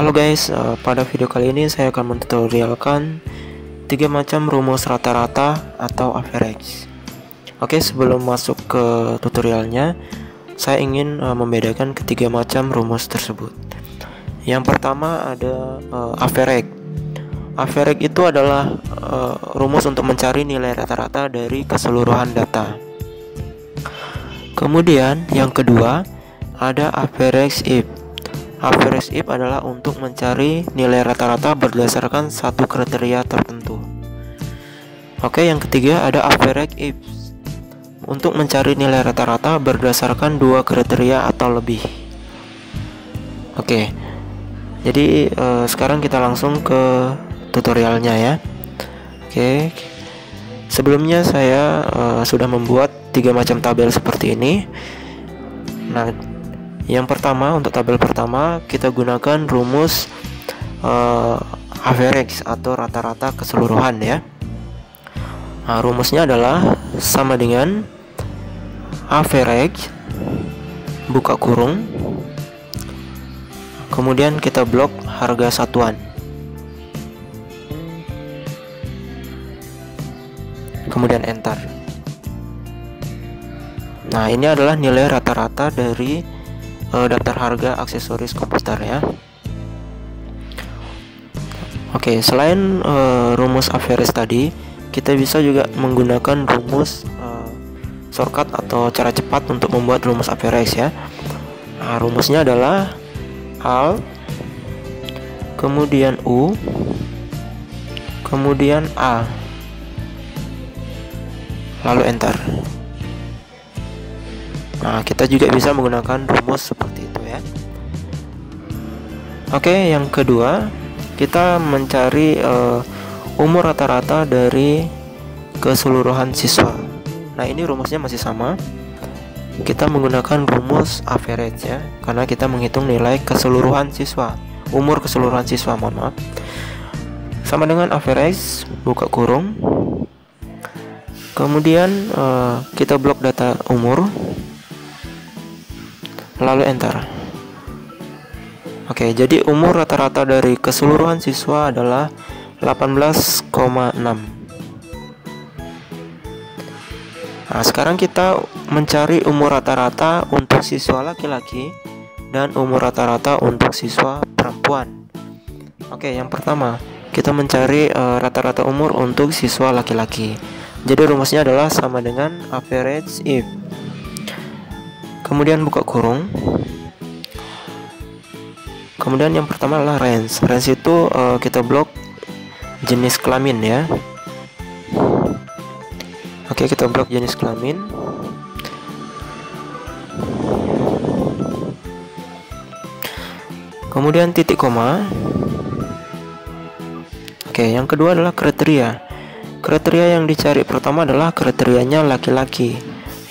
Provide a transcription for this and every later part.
Halo guys, pada video kali ini saya akan mentutorialkan 3 macam rumus rata-rata atau average. Oke, sebelum masuk ke tutorialnya, saya ingin membedakan ketiga macam rumus tersebut. Yang pertama ada average. Average itu adalah rumus untuk mencari nilai rata-rata dari keseluruhan data. Kemudian yang kedua ada average if. Average if adalah untuk mencari nilai rata-rata berdasarkan satu kriteria tertentu. Oke, yang ketiga ada average if, untuk mencari nilai rata-rata berdasarkan dua kriteria atau lebih. Oke, jadi sekarang kita langsung ke tutorialnya ya. Oke, sebelumnya saya sudah membuat 3 macam tabel seperti ini. Nah, yang pertama, untuk tabel pertama kita gunakan rumus average atau rata-rata keseluruhan ya. Nah, rumusnya adalah sama dengan average buka kurung, kemudian kita blok harga satuan, kemudian enter. Nah, ini adalah nilai rata-rata dari daftar harga aksesoris komputer ya. Oke, selain rumus average tadi, kita bisa juga menggunakan rumus shortcut atau cara cepat untuk membuat rumus average ya. Nah, rumusnya adalah Alt, kemudian U, kemudian A, lalu enter. Nah, kita juga bisa menggunakan rumus seperti itu ya. Oke, yang kedua kita mencari umur rata-rata dari keseluruhan siswa. Nah, ini rumusnya masih sama. Kita menggunakan rumus average ya, karena kita menghitung nilai keseluruhan siswa, umur keseluruhan siswa, mohon maaf. Sama dengan average buka kurung, kemudian kita blok data umur, lalu enter. Oke, jadi umur rata-rata dari keseluruhan siswa adalah 18,6. Nah, sekarang kita mencari umur rata-rata untuk siswa laki-laki dan umur rata-rata untuk siswa perempuan. Oke, yang pertama kita mencari rata-rata umur untuk siswa laki-laki. Jadi rumusnya adalah sama dengan average if, kemudian buka kurung, kemudian yang pertama adalah range. Range itu kita blok jenis kelamin ya. Oke, kita blok jenis kelamin, kemudian titik koma. Oke, yang kedua adalah kriteria. Kriteria yang dicari pertama adalah kriterianya laki-laki,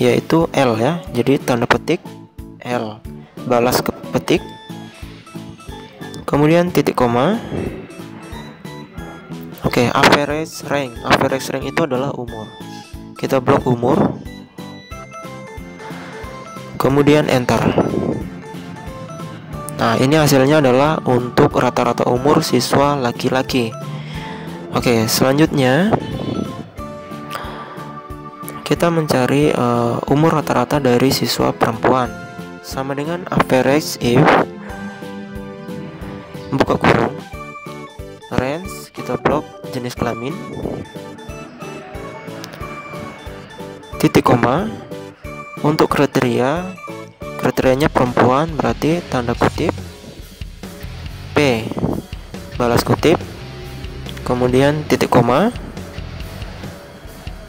yaitu L ya. Jadi tanda petik L, balas ketik, kemudian titik koma. Oke, average rank. Average rank itu adalah umur. Kita blok umur, kemudian enter. Nah, ini hasilnya adalah untuk rata-rata umur siswa laki-laki. Oke, selanjutnya kita mencari umur rata-rata dari siswa perempuan. Sama dengan average if, buka kurung, range, kita blok jenis kelamin, titik koma. Untuk kriterianya perempuan, berarti tanda kutip P, balas kutip, kemudian titik koma.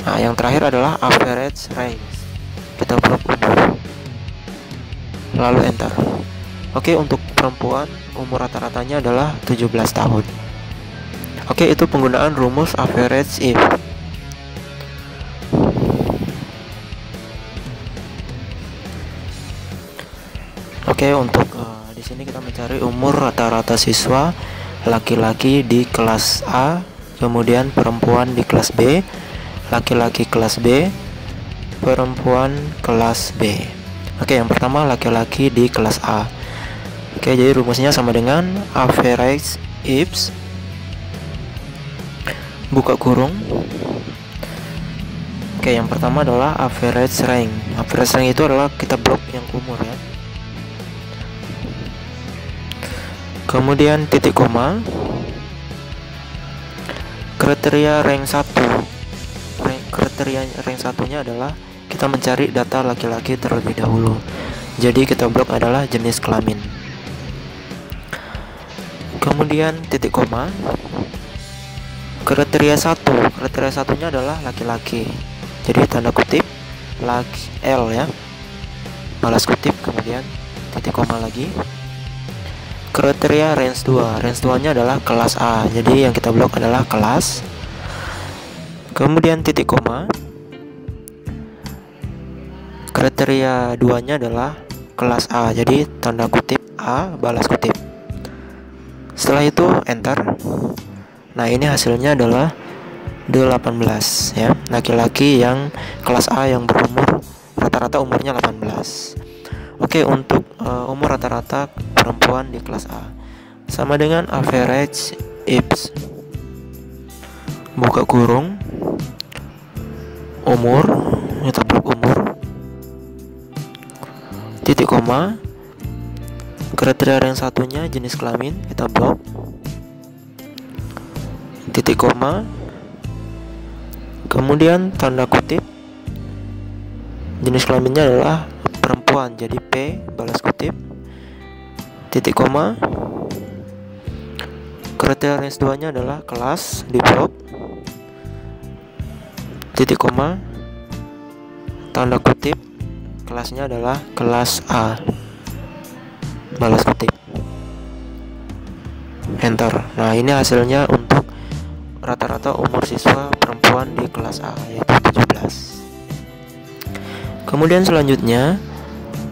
Nah, yang terakhir adalah average range. Kita blok umur, lalu enter. Oke, untuk perempuan umur rata-ratanya adalah 17 tahun. Oke, itu penggunaan rumus average if. Oke, untuk di sini kita mencari umur rata-rata siswa laki-laki di kelas A, kemudian perempuan di kelas B, laki-laki kelas B, perempuan kelas B. Oke, yang pertama laki-laki di kelas A. Oke, jadi rumusnya sama dengan average if buka kurung. Oke, yang pertama adalah average rank. Average rank itu adalah kita blok yang umur ya. Kemudian titik koma. Kriteria rank 1. Kriteria rank satunya adalah kita mencari data laki-laki terlebih dahulu. Jadi kita blok adalah jenis kelamin. Kemudian titik koma. Kriteria 1. Kriteria satunya adalah laki-laki. Jadi tanda kutip L ya. Balas kutip, kemudian titik koma lagi. Kriteria range 2. Range 2-nya adalah kelas A. Jadi yang kita blok adalah kelas. Kemudian titik koma. Kriteria 2-nya adalah kelas A. Jadi tanda kutip A balas kutip. Setelah itu enter. Nah, ini hasilnya adalah 18 ya. Laki-laki yang kelas A yang berumur rata-rata umurnya 18. Oke, untuk umur rata-rata perempuan di kelas A sama dengan average if buka kurung umur, kita blok umur, titik koma. Kriteria yang satunya jenis kelamin, kita blok, titik koma. Kemudian tanda kutip jenis kelaminnya adalah perempuan, jadi P balas kutip, titik koma. Kriteria range 2 nya adalah kelas, di blok, titik koma. Tanda kutip kelasnya adalah kelas A balas kutip, enter. Nah, ini hasilnya untuk rata-rata umur siswa perempuan di kelas A, yaitu 17. Kemudian selanjutnya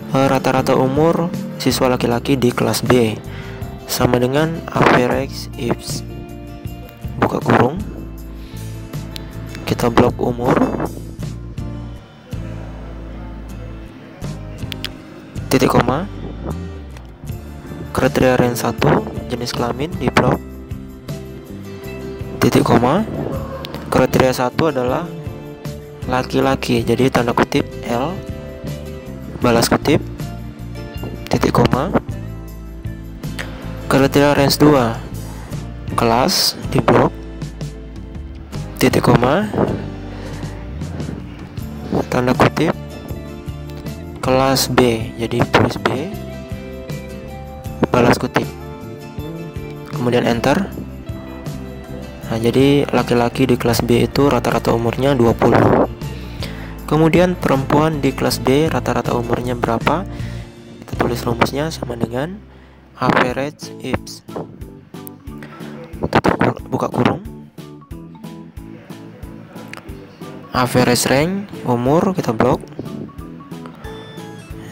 rata-rata umur siswa laki-laki di kelas B sama dengan average if buka kurung, kita blok umur, titik koma. Kriteria range 1 jenis kelamin di blok, titik koma. Kriteria 1 adalah laki-laki, jadi tanda kutip L balas kutip, titik koma. Kriteria range 2 kelas, di blok, titik koma. Tanda kutip kelas B, jadi tulis B balas kutip, kemudian enter. Nah, jadi laki-laki di kelas B itu rata-rata umurnya 20. Kemudian perempuan di kelas B rata-rata umurnya berapa? Kita tulis rumusnya sama dengan average if buka kurung, average rank umur, kita blok,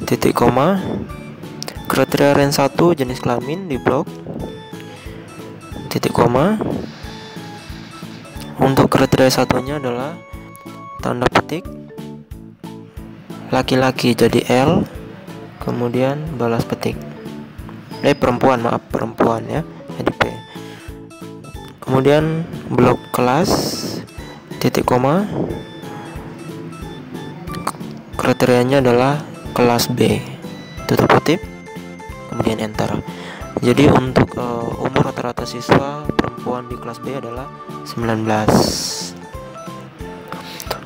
titik koma. Kriteria range 1 jenis kelamin di blok, titik koma. Untuk kriteria satunya adalah tanda petik laki-laki, jadi L, kemudian balas petik perempuan ya, jadi P. Kemudian blok kelas, titik koma. Kriterianya adalah kelas B, tutup kutip, kemudian enter. Jadi untuk umur rata-rata siswa perempuan di kelas B adalah 19.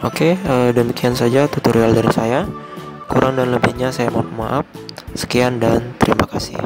Oke, demikian saja tutorial dari saya. Kurang dan lebihnya saya mohon maaf. Sekian dan terima kasih.